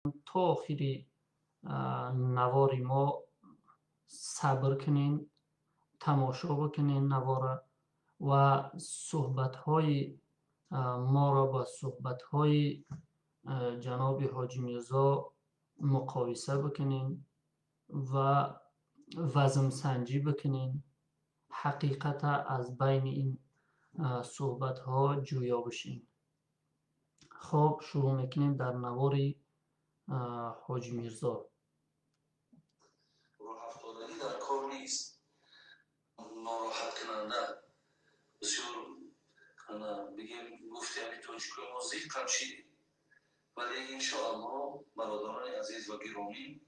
تا آخری نواری ما صبر کنین، تماشا بکنین نواره و صحبت های ما را با صحبت های جناب حاجی میرزا مقایسه بکنین و وزن سنجی بکنین، حقیقت از بین این صحبت ها جویا بشین. خب شروع میکنیم در نواری حاجی میرزا. راه افتادگی در کار نیست، ناراحت کننده بسیار بگیم گفته همی توجکوی موزیک کمشیدیم، ولی انشاءالله برادران عزیز و گرامی،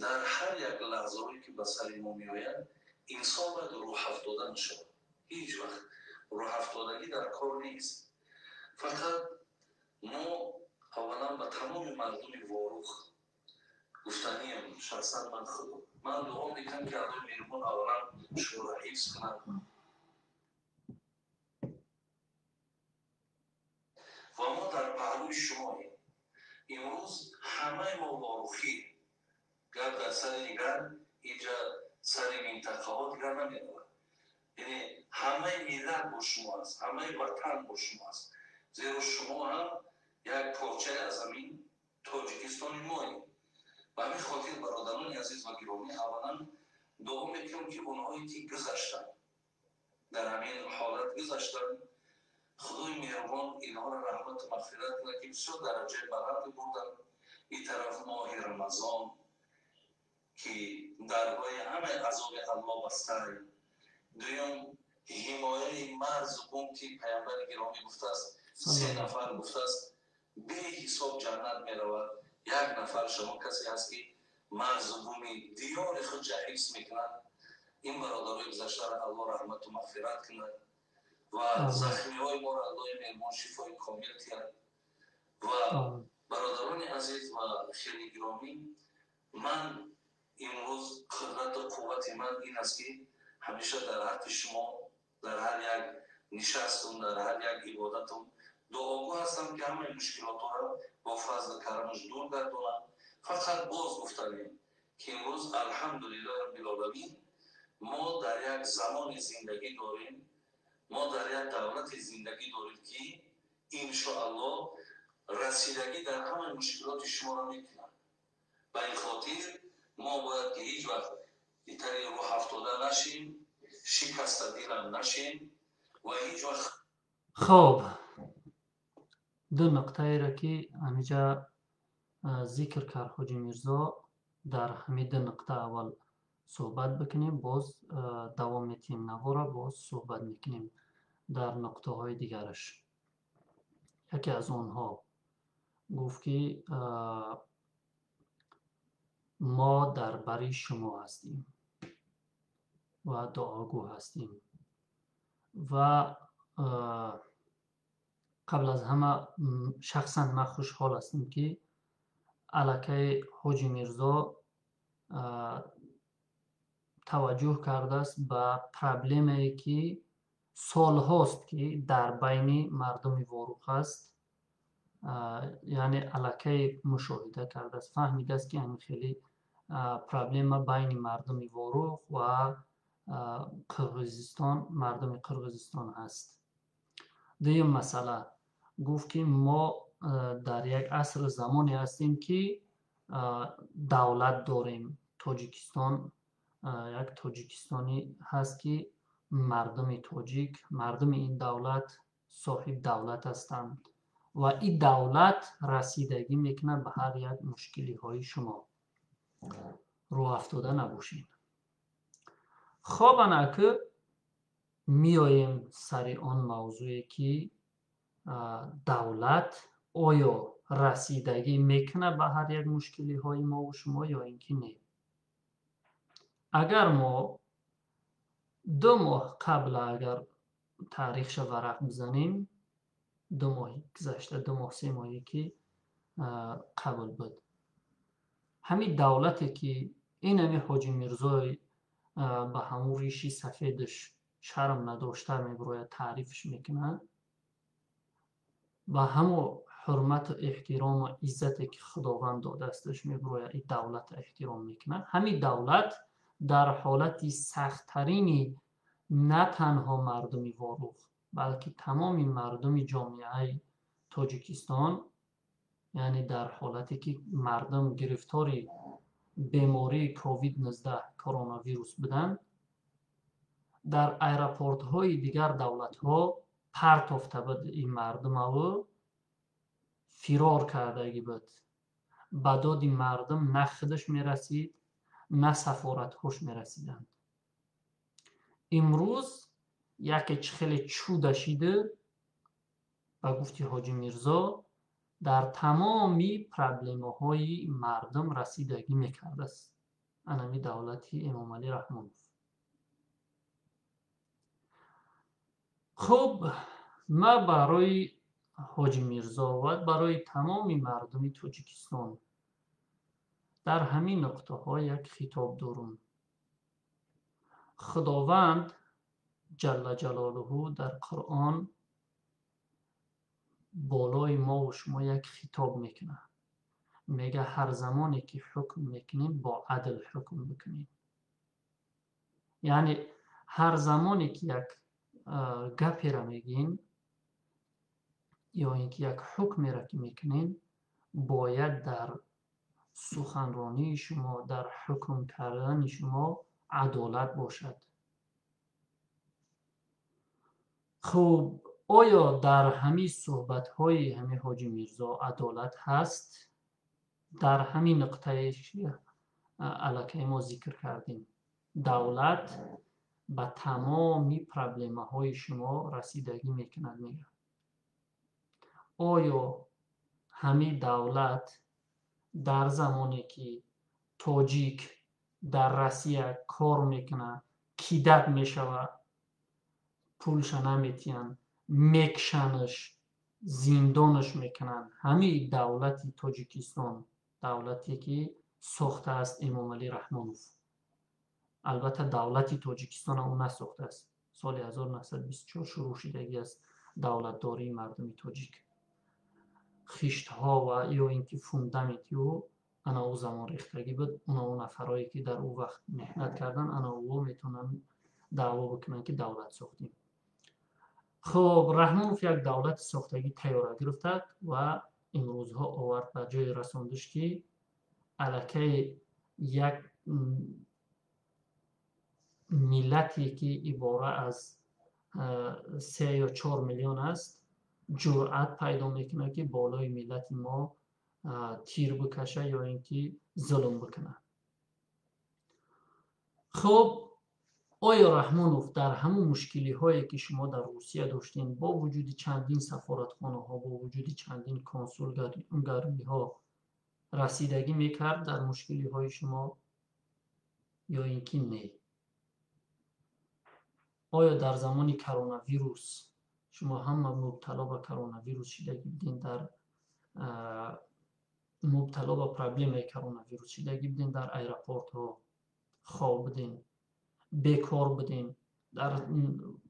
در هر یک لحظه هایی که به سر ما میآید انسان باید راه افتاده نشود. هیچ وقت راه افتادگی در کار نیست. فقط ما اولا به تمام مردم واروخ گفتنیم شخصا من دعا میکنم که الله مهربان اولا شما را حفظ کنند و ما در پهلوی شماییم. امروز همه ما واروخی گرد در سر دیگر اینجا سر منطقه ها دیگر نمیدونم، یعنی همه ملت با شما است، همه وطن با شما است، زیرا شما هم یک پارچه از زمین تاجیکستان مایید. و همین خاطر برادران عزیز و گرامی اولا دعا میکنم که اونهایی که گذشتن در همین حالت گذشتن، خدای مهربان اینها را رحمت و مغفرت کنه که بسیار درجه بلند بردن. این طرف ماه رمضان که درگاه همه عذاب الله بسته. دویم حمایه مرز و بوم که پیامبر گرامی گفته است 3 نفر گفته است به حساب جنت می رود. یک نفر شما کسی هست که مرز و بومی دیار خود حفظ میکنند. این برادرای گذشته را الله رحمت و مغفرت کنه و زخمی های ما را الله مهربان شفای کامل کرد. و برادران عزیز و خیلی گرامی، من امروز قدرت و قوت من این است که همیشه در حق شما در هر یک نشستم، در هر یک عبادتم دعاگو هستم که همه مشکلات را با فضل کرمش دور گردونم. فقط باز گفتنیم که امروز الحمدلله رب العالمین ما در یک زمان زندگی داریم، ما در یک دولت زندگی داریم که انشاءالله رسیدگی در همه مشکلات شما را میکنن. به این خاطر ما باید که هیچ وقت دیتری رو افتاده نشیم، شکست دیل نشیم و هیچ وقت. خب دو نقطه ای را که همینجا ذکر کرد حاجی میرزا، در همین دو نقطه اول صحبت بکنیم، باز دوام میتیم نوارا باز صحبت میکنیم در نقطه های دیگرش. یکی از اونها گفت که ما در بری شما هستیم و دعاگو هستیم و قبل از همه شخصا من خوشحال هستم که علاقه حاجی میرزا توجه کرده است به پرابلمی که سال هاست که در بین مردم واروخ است، یعنی علاقه مشاهده کرده است، فهمیده است که همین خیلی پرابلم بین مردم واروخ و قرغیزستان، مردم قرغیزستان هست. دویم مسئله گفت که ما در یک عصر زمانی هستیم که دولت داریم. تاجیکستان یک تاجیکستانی هست که مردم تاجیک، مردم این دولت صاحب دولت هستند و این دولت رسیدگی میکنه به هر یک مشکلی های شما. رو افتاده نباشین. خب که میاییم سر آن موضوعی که دولت آیا رسیدگی میکنه به هر یک مشکلی های ما و شما یا اینکه نه. اگر ما 2 ماه قبل اگر تاریخش ورق بزنیم، 2 ماه گذشته، 2 ماه 3 ماهی که قبل بود، همین دولتی که این همی حاجی میرزای به همون ریشی سفیدش شرم نداشته میبروید تعریفش میکنن، و همون حرمت و احترام و عزتی که خداوند داده استش میبروید این دولت احترام میکنه. همین دولت در حالت سختترینی نه تنها مردم واروخ بلکه تمام مردم جامعه تاجیکستان، یعنی در حالتی که مردم گرفتاری بیماری کووید 19 کرونا ویروس بدن، در ایرپورت های دیگر دولت ها پرتافته بود این مردم و فرار کرده بود. به داد مردم نه خودش میرسید نه سفارت هاش میرسیدند. امروز یک خیلی چوده شده و گفتی حاجی میرزا در تمامی پرابلم های مردم رسیدگی میکرده است. انمی دولتی امام علی رحمانوف. خب ما برای حاجی میرزا و برای تمام مردم تاجیکستان در همین نقطه ها یک خطاب دارم. خداوند جل جلاله در قرآن بالای ما و شما یک خطاب میکنه، میگه هر زمانی که حکم میکنین با عدل حکم بکنین. یعنی هر زمانی که یک گپی را میگین یا اینکه یک حکمی را که میکنین باید در سخنرانی شما، در حکم کردن شما عدالت باشد. خب آیا در همین صحبت های همین حاجی میرزا عدالت هست؟ در همین نقطه علاقه ما ذکر کردیم دولت به تمامی پرابلم های شما رسیدگی میکند. میگه آیا همین دولت در زمانی که تاجیک در روسیه کار میکنه کیدک میشوه، پولش نمیتین، میکشنش، زندانش میکنن، همین دولت تاجیکستان دولتی که ساخته است امام علی رحمانوف. البته دولت تاجیکستان اون نساخته است، سال 1924 شروع شدگی است دولتداری مردم تاجیک. خشت ها و یا اینکه فوندامنتیو انا او زمان ریختگی بود. اون نفرایی که در او وقت محنت کردن انا او میتونن دعوا بکنن که دولت ساختیم. خب رحمانوف یک دولت ساختگی تیاره گرفته و این روزها آورد به جای رساندش که علاقه یک ملتی که عباره از 3 یا 4 میلیون است جرأت پیدا میکنه که بالای ملت ما تیر بکشه یا اینکه ظلم بکنه. خب آیا رحمانوف در همون مشکلی هایی که شما در روسیه داشتین با وجود چندین سفارتخانه ها، با وجود چندین کنسولگری ها رسیدگی میکرد در مشکلی های شما یا اینکه نه؟ آیا در زمان کرونا ویروس شما هم مبتلا به کرونا ویروس شدگی بودین، در مبتلا به پرابلم کرونا ویروس شدگی بودین، در ایرپورت ها خواب بودین، بیکار بودین، در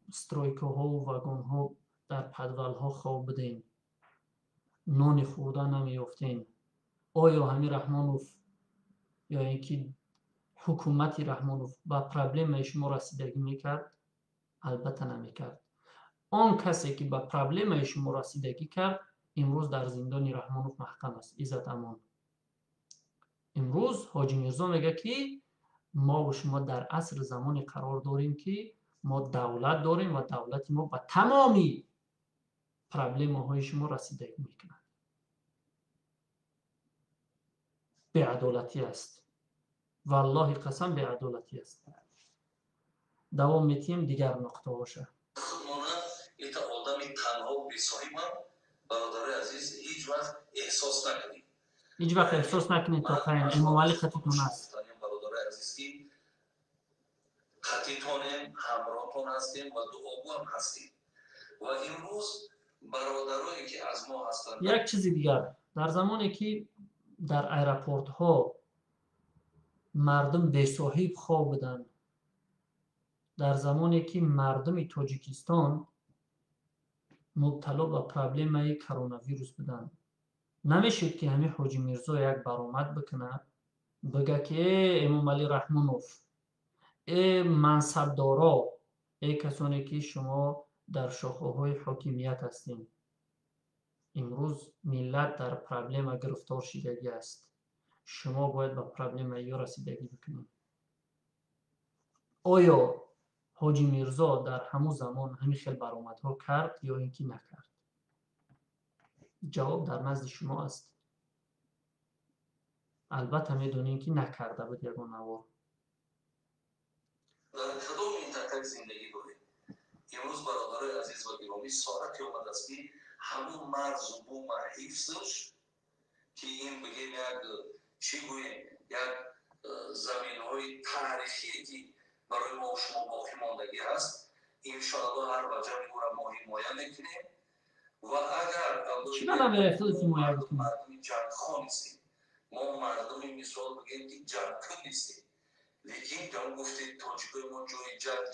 استرایکه ها و واگن ها در پدول ها خواب بودین، نان خوردن نمیافتین؟ آیا همین رحمانوف یا اینکه حکومت رحمانوف با پرابلم شما رسیدگی میکرد؟ البته نمیکرد. آن کسی که با پرابلم شما رسیدگی کرد امروز در زندان رحمانوف محکم است، عزت امان. امروز حاجی میرزا میگه که ما و شما در عصر زمانی قرار داریم که ما دولت داریم و دولت ما با تمامی پرابلم های شما رسیدگی میکنه. بی‌عدالتی است، والله قسم بی‌عدالتی است. دوام میتیم دیگر نقطه باشه. ایتا آدم تنها و بی‌صاحب هم برادر عزیز هیچ وقت احساس نکنید. هیچ وقت احساس نکنید تا قیم امام علی خطیتون است. برادر عزیز که خطیتونیم، همراهتون هستیم و دعاگو هم هستیم و امروز برادرایی که از ما هستند. یک چیزی دیگر، در زمانی که در ایرپورت ها مردم بی‌صاحب خواب بودن، در زمانی که مردم تاجیکستان مبتلا به پرابلم کرونا ویروس بودن، نمیشد که همین حاجی میرزا یک برآمد بکنه بگه که امام علی رحمانوف، ای منصبدارا، ای کسانی که شما در شاخه‌های حاکمیت هستین، امروز ملت در پرابلم گرفتار شدگی است، شما باید به پرابلم یا رسیدگی بکنید. آیا حاجی میرزا در همون زمان همین خیل برآمدها کرد یا اینکه نکرد؟ جواب در نزد شما است. البته میدونین که نکرده بود یگان نوار. در کدام منطقه زندگی داریم؟ امروز برادرای عزیز و گرامی ساعتی آمده است که همون مرز و بوم حفظش که این بگیم یک چی گوییم یک زمین های تاریخی که برای ما و شما باقی ماندگی هست، انشاءالله هر وجه میگوره ما حمایه میکنیم. و اگر چرا نمیرفتید حمایه بکنیم؟ مردم جنگخواه نیستیم، ما مردم مثال بگیم که جنگخواه نیستیم، لیکن جان گفتید تاجیکای ما جای جنگ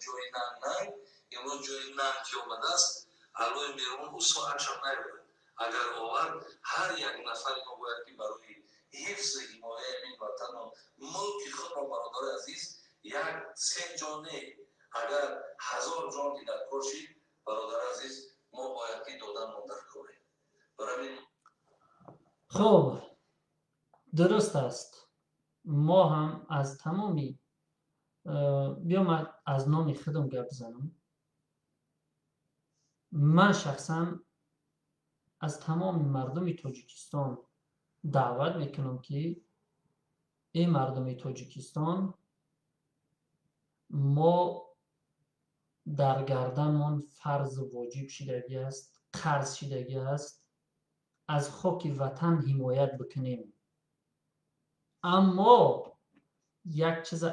جای ننگ، امروز جای ننگ که آمده است، علوی میرون او ساعت شب نیبود. اگر آورد هر یک نفر ما باید که برای حفظ حمایه این وطن و ملک خود را برادر عزیز یک 3 جانه اگر 1000 جان که در کار شید برادر عزیز ما باید که دادن ما در کاره. برای خب درست است. ما هم از تمامی بیام از نام خودم گپ بزنم. من شخصا از تمام مردم تاجیکستان دعوت میکنم که این مردم تاجیکستان، ما در گردنمان فرض واجب شدگی است، قرض شدگی است، از خاک وطن حمایت بکنیم. اما یک چیز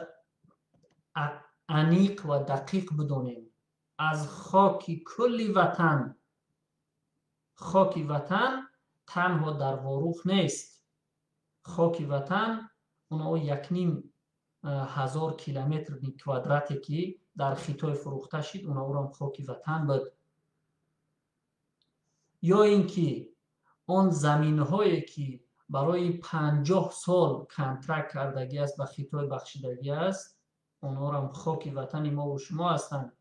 عمیق و دقیق بدونیم، از خاک کل وطن، خاک وطن تنها در واروخ نیست. خاک وطن اونها 1,500 کیلومتر کوادراتی که در خطای فروخته شد، اونها رو هم خاک وطن بود. یا اینکه آن زمین هایی که برای 50 سال کنترکت کردگی است به خطای بخشیدگی است، اونها رو هم خاک وطن ما و شما هستند.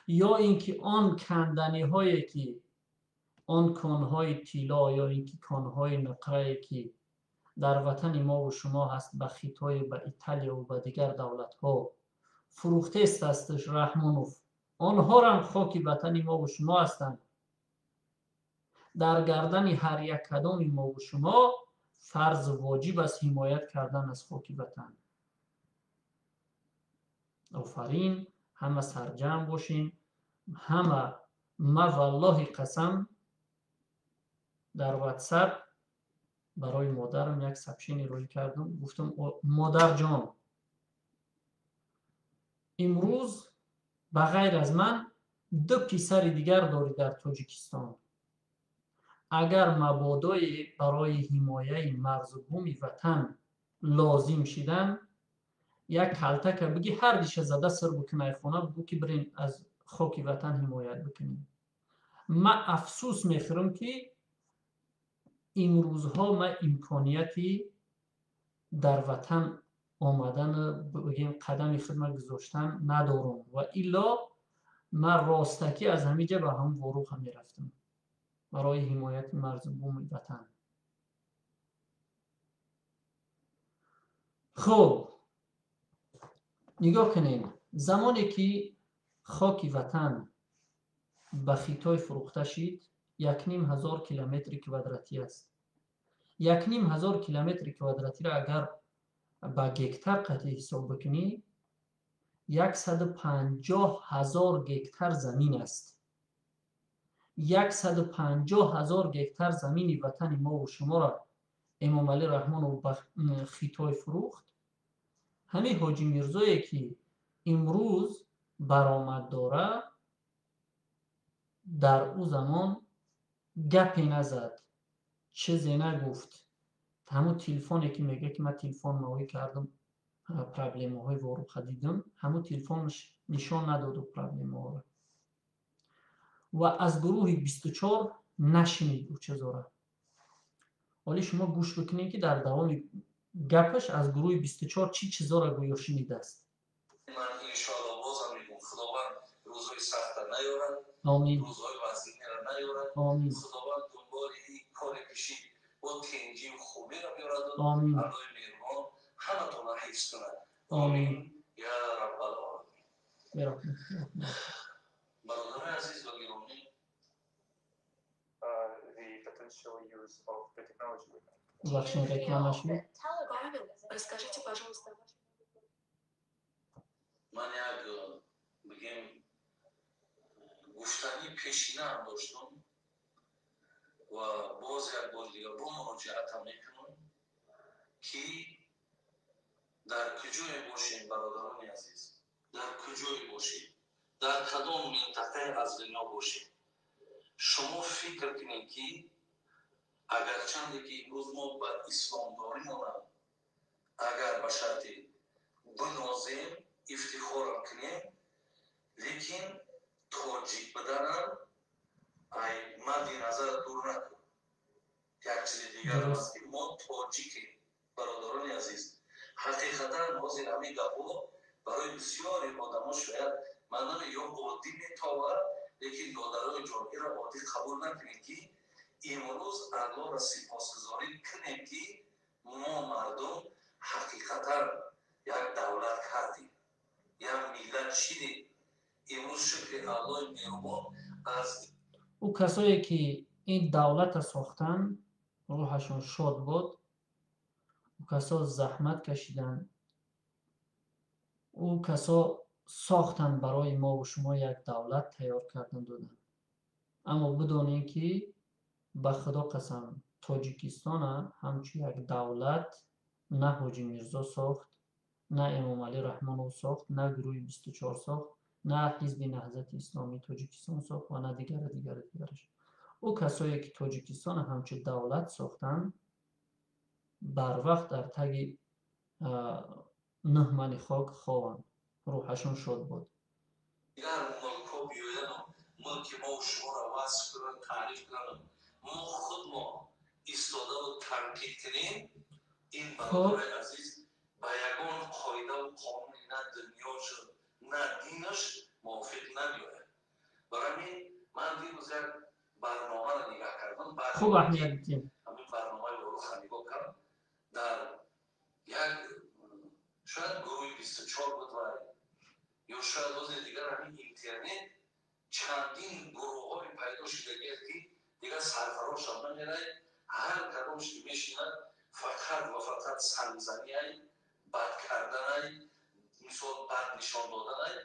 یا اینکه آن کندنی هایی که آن کانهای طلا یا اینکه کانهای نقره که در وطن ما و شما هست به خطای به ایتالیا و به دیگر دولت ها فروخته استش رحمانوف، آنها هم خاک وطن ما و شما هستند. در گردن هر یک کدام ما و شما فرض واجب است حمایت کردن از خاک وطن. آفرین، همه سرجم باشین. همه ما والله قسم در واتساپ برای مادرم یک سبشینی روی کردم، گفتم مادر جان، امروز بغیر از من 2 پسر دیگر داری در تاجیکستان. اگر مبادای برای حمایه مرز و بوم وطن لازم شدن، یک کلتک بگی هر دیشه زده سر بکنه خونه، بگو که برین از خاک وطن حمایت بکنیم. من افسوس میخورم که این روزها من امکانیتی در وطن آمدن بگیم قدم خدمت گذاشتن ندارم و الا من راستکی از همیجا به هم واروخ هم میرفتم برای حمایت مرز بوم وطن. خب نگاه کنیم، زمانی که خاک وطن به خطای فروخته شد 1,500 کیلومتر کوادراتی است. 1,500 کیلومتر کوادراتی را اگر با گکتر قطعی حساب بکنی 150,000 گکتر زمین است. 150,000 گکتر زمین وطن ما و شما را امام علی رحمان و خطای فروخت. همین حاجی میرزایی که امروز برآمد داره در او زمان گپی نزد، چیزی نگفت. همون تلفنی که میگه که من تلفن نوی کردم پرابلم های واروخ دیدم، همون تلفنش نشان نداد و پرابلم ها و از گروه 24 نشنید او چیزا را. ولی شما گوش بکنین که در دوام گپش از گروه 24 چی چیزا را گویا شنیده است. من انشاءالله بازم میگم خداوند روزهای سخت نیارد، آمین. روزهای وزینی را نیارد. آمین. خداوند دنبال این کار پیشی با تنجی و خوبی را بیارد. آمین. الله مهربان همتون را حفظ کند. آمین. یا رب العالمین. برحمت. برادر عزیز و گرامی، the potential use of the technology. بخشین реклама شد. Расскажите, пожалуйста. من یک بگیم گفتنی پیشینه هم داشتم و باز یک بار دیگه با مراجعت هم میکنم که در کجای باشیم برادران عزیز، در کجای باشیم، در کدام منطقه از دنیا باشیم، شما فکر کنید که اگرچند که امروز ما به اسلام داریمون اگر به شرطی بنازیم افتخار کنیم، لیکن تاجیک بدنم ای مد نظر دور نکن. یک چیز دیگر هم است که ما تاجیکیم برادران عزیز. حقیقتا حاضر همین گپ‌ها برای بسیاری آدم‌ها شاید من نمیگم عادی میتاود، لیکن دادرای جامعه را عادی قبول نکنید که امروز الله را سپاسگزاری کنیم که ما مردم حقیقتا یک دولت کردیم، یک ملت شدیم. امروز شکل الله مهربان از او کسایی که این دولت ساختن روحشون شاد بود، او کسا زحمت کشیدن، او کسا ساختن برای ما و شما یک دولت تیار کردن دادن. اما بدانید که به خدا قسم تاجیکستان همچون یک دولت نه حاجی میرزا ساخت، نه امام علی رحمانو ساخت، نه گروه 24 ساخت، نه حزب نهضت اسلامی تاجیکستان ساخت و نه دیگرش. او کسایی که تاجیکستان همچون دولت ساختن بر وقت در تگ نهمن خاک خواهند. روحشون شاد بود. دیگر ملکا بیاین و ملک ما و شما را وصف کنن، تعریف کنن، ما خود ما ایستاده و تنقید کنیم، این برادر عزیز به یگان قاعده و قانون نه دنیاش نه دینش موافق نمیاید. برای من دیروز یک برنامه را نگاه کردم، خوب اهمیت بدیم. همین برنامه رو نگاه کردم، در یک شاید گروه 24 بود و یا شاید روز دیگر همین اینترنت چندین گروه های پیدا شده که دیگر سرفراش هم نمیره، هر کدامش که میشینن فقط و فقط سنگزنی های بد کردن های مثال بد نشان دادن های.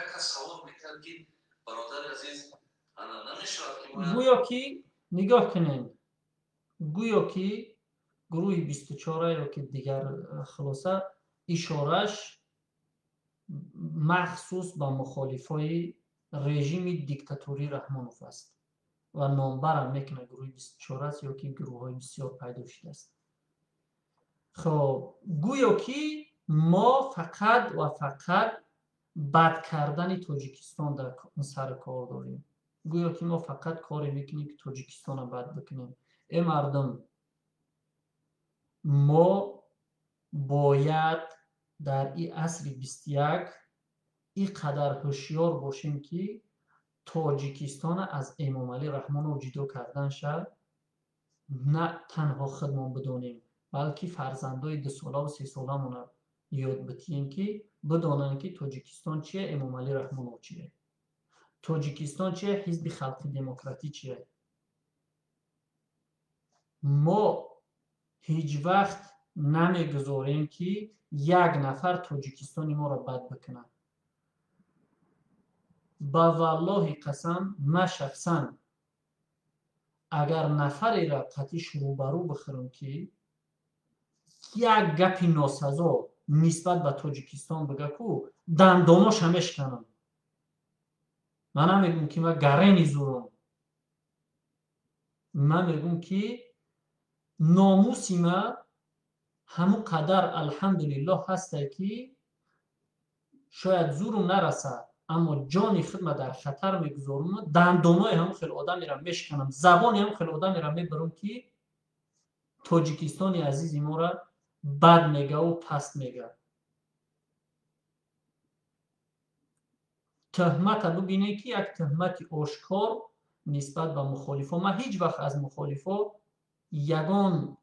یک کس سوال میکرد که برادر عزیز انا نمیشود که ما گویا که نگاه کنین، گویا که گروه 24 یا که دیگر خلاصه اشارش مخصوص به مخالفای رژیم دیکتاتوری رحمانوف است و نامبر هم میکنه گروه 24 است یا که گروه های بسیار پیدا شده است. خب گویا که ما فقط و فقط بد کردن تاجیکستان در سر کار داریم. گویا که ما فقط کاری میکنیم که تاجیکستان رو بد بکنیم. ای مردم، ما باید در این عصر 21 این قدر هوشیار باشیم که تاجیکستان از امام علی رحمانو جدا کردن شد نه تنها خودمان بدانیم، بلکه فرزندای 2 ساله و 3 ساله مون یاد بتیم که بدانن که تاجیکستان چیه، امام علی رحمانو چیه، تاجیکستان چیه، حزب خلق دموکراتی چیه. ما هیچ وقت نمیگذاریم که یک نفر تاجیکستانی ما را بد بکنه. با والله قسم من شخصا اگر نفری را قطعی روبرو بخورم که یک گپی ناسزا نسبت به تاجیکستان بگه کو دنداناش همش کنم. من نمیگم که من گرینی زورم، من میگم که ناموسی ما همون قدر الحمدلله هسته که شاید زورم نرسه اما جان خود در خطر میگذارم، دندانای هم خیلی آدمی را میشکنم، زبانی هم خیلی آدمی را میبرم که توجیکستانی عزیزی ما را بد میگه و پست میگه. تهمت ببینه که یک تهمت آشکار نسبت به مخالفا. من هیچ وقت از مخالفا یگان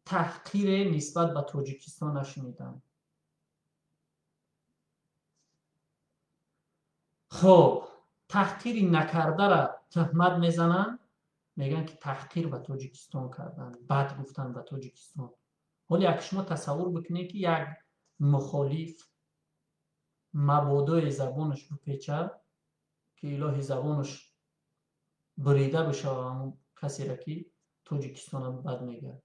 تحقیر نسبت به توجیکستان نشنیدم. خب تحقیری نکرده را تهمت میزنن، میگن که تحقیر به توجیکستان کردن، بد گفتن به توجیکستان. ولی اگه شما تصور بکنید که یک مخالف مبادای زبانش بپیچه که الهی زبانش بریده بشه و کسی را که توجیکستان بد میگه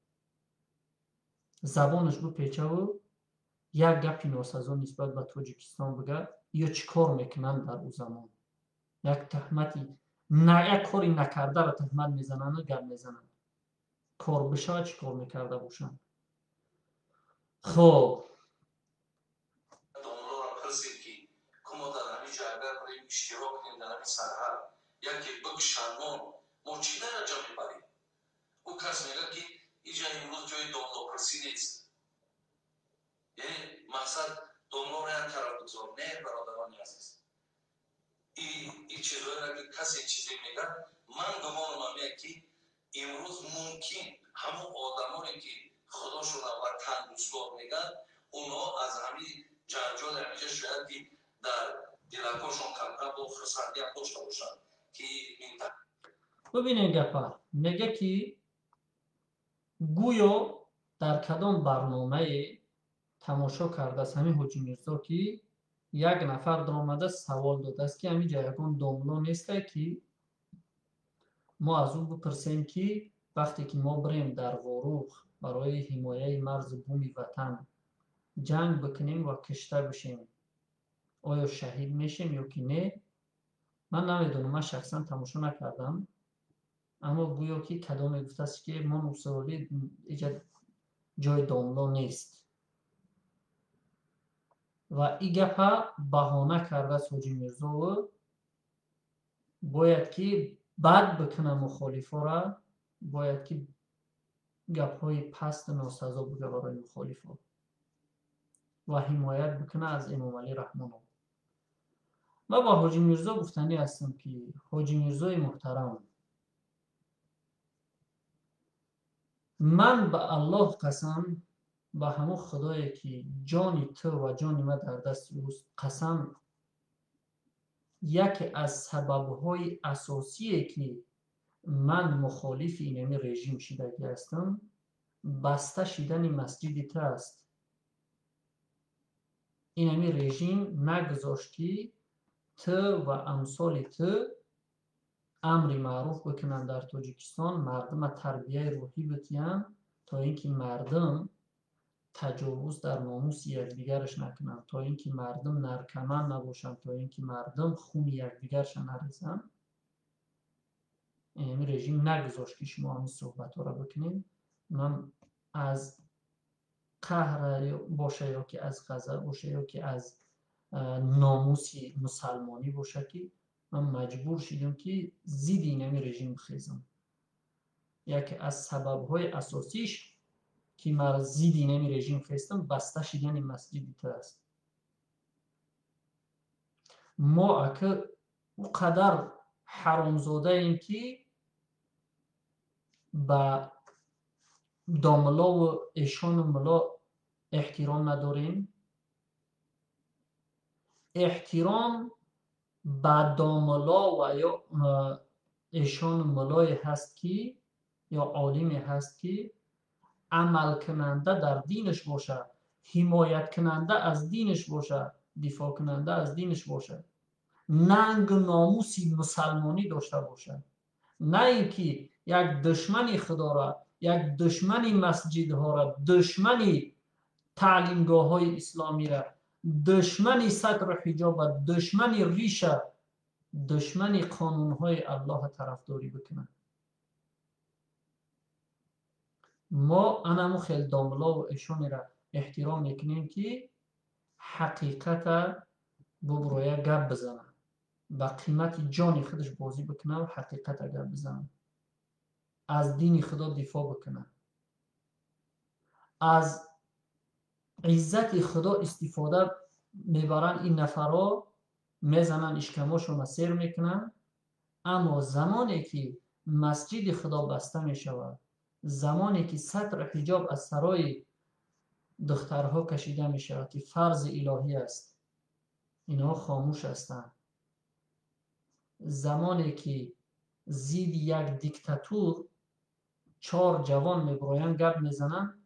زبانش بپیچه و یک گپی ناسزا نسبت به توجیکستان بگه، یا چیکار میکنن در او زمان؟ یک تهمتی نه، یک کاری نکرده را تهمت میزنن و گپ میزنن. کار بشه چیکار میکرده باشن؟ خب داملا را پرسید که کما در همین جایگاه برای اشتراک کنیم در همین سرحد یکی بکشنمان ما چی در انجام میبریم؟ او کس میگه که اینجا امروز جای داملا پرسی نیست. یعنی مقصد داملا را یک طرف بگذار. نه برادران عزیز، این چیزهایی را که کسی چیزی میگه، من گمانم میگه که امروز ممکن همون آدمانی که خداشون وطن دوستدار میگن اونا از همین جنجال همیشه شاید که در دلکاشون کمکم با خرسندی هم داشته باشن که ببینید گپا میگه که گویا در کدام برنامه تماشا کرده است همین حاجی میرزا که یک نفر در آمده سوال داده است که همین جایگان داملا نیست که ما از او بپرسیم که وقتی که ما بریم در واروخ برای حمایه مرز بومی وطن جنگ بکنیم و کشته بشیم آیا شهید میشیم یا که نه؟ من نمیدونم، من شخصا تماشا نکردم، اما گویا که کدام گفته است که ما نوسرالی جای داملا نیست و این گپا بهانه کرده است حاجی میرزا و باید که بد بکنه مخالفا را، باید که گپ‌های پست ناسزا بگه برای مخالفا و حمایت بکنه از امام علی رحمه. من با حاجی میرزا گفتنی هستم که حاجی میرزای محترم، من به الله قسم، به همون خدایی که جان تو و جان من در دست اوست قسم، یکی از سبب‌های اساسی که من مخالف اینمی رژیم شدگی هستم بسته شدن مسجد تو است. اینمی رژیم نگذاشت که تو و امثال تو امر معروف بکنن در توجیکستان، مردم تربیه روحی بتین تا اینکه مردم تجاوز در ناموس یکدیگرش نکنن، تا اینکه مردم نرکمن نباشن، تا اینکه مردم خون یکدیگرش نریزن. این رژیم نگذاشت که شما همین صحبت ها را بکنین. من از قهر باشه یا که از غضب باشه یا که از ناموسی مسلمانی باشه که من مجبور شدم که زید اینمی رژیم خیزم. یکی از سبب‌های اساسیش که من زید اینمی رژیم خیستم بسته شدن این مسجد تو است. ما اگه اونقدر حرامزاده ایم که با داملا و ایشان ملا احترام نداریم. احترام با داملا و یا ایشان ملای هست که یا عالمی هست که عمل کننده در دینش باشه، حمایت کننده از دینش باشه، دفاع کننده از دینش باشه، ننگ ناموسی مسلمانی داشته باشه، نه اینکه یک دشمنی خدا را، یک دشمنی مسجدها را، دشمنی تعلیمگاه های اسلامی را، دشمنی ستر و حجاب، دشمنی ریشه، دشمنی قانون های الله طرفداری بکنه. ما انمو خیلی داملا و ایشانی را احترام میکنیم که حقیقت ببرویه گپ بزنه، با قیمت جانی خودش بازی بکنه و حقیقت گپ بزنه، از دین خدا دفاع بکنه. از عزت خدا استفاده میبرن، این نفرها میزنن اشکماشون سیر میکنن. اما زمانی که مسجد خدا بسته میشود، زمانی که ستر حجاب از سرای دخترها کشیده میشود که فرض الهی است، اینها خاموش هستند. زمانی که زید یک دیکتاتور 4 جوان میبراین گپ میزنن،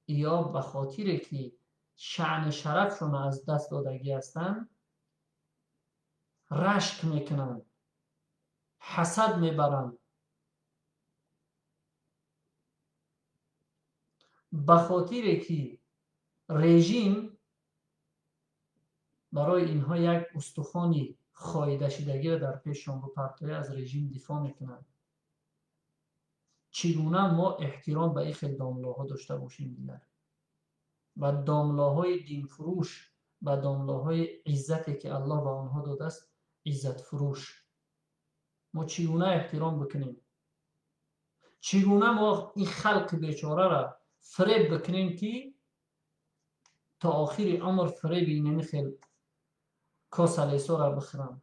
یا به خاطر که شأن شرفشون از دست دادگی هستن رشک میکنن، حسد میبرن، به خاطر که رژیم برای اینها یک استخوانی خاییده شدگی را در پیششان بپرتوه، از رژیم دفاع میکنن. چگونه ما احترام به این خیل داملاها داشته باشیم دیگر، و داملاهای دین فروش، و داملاهای عزتی که الله به آنها داده است عزت فروش، ما چگونه احترام بکنیم؟ چگونه ما این خلق بیچاره را فریب بکنیم که تا آخر عمر فریب این خیل کاسلیسو را بخورم؟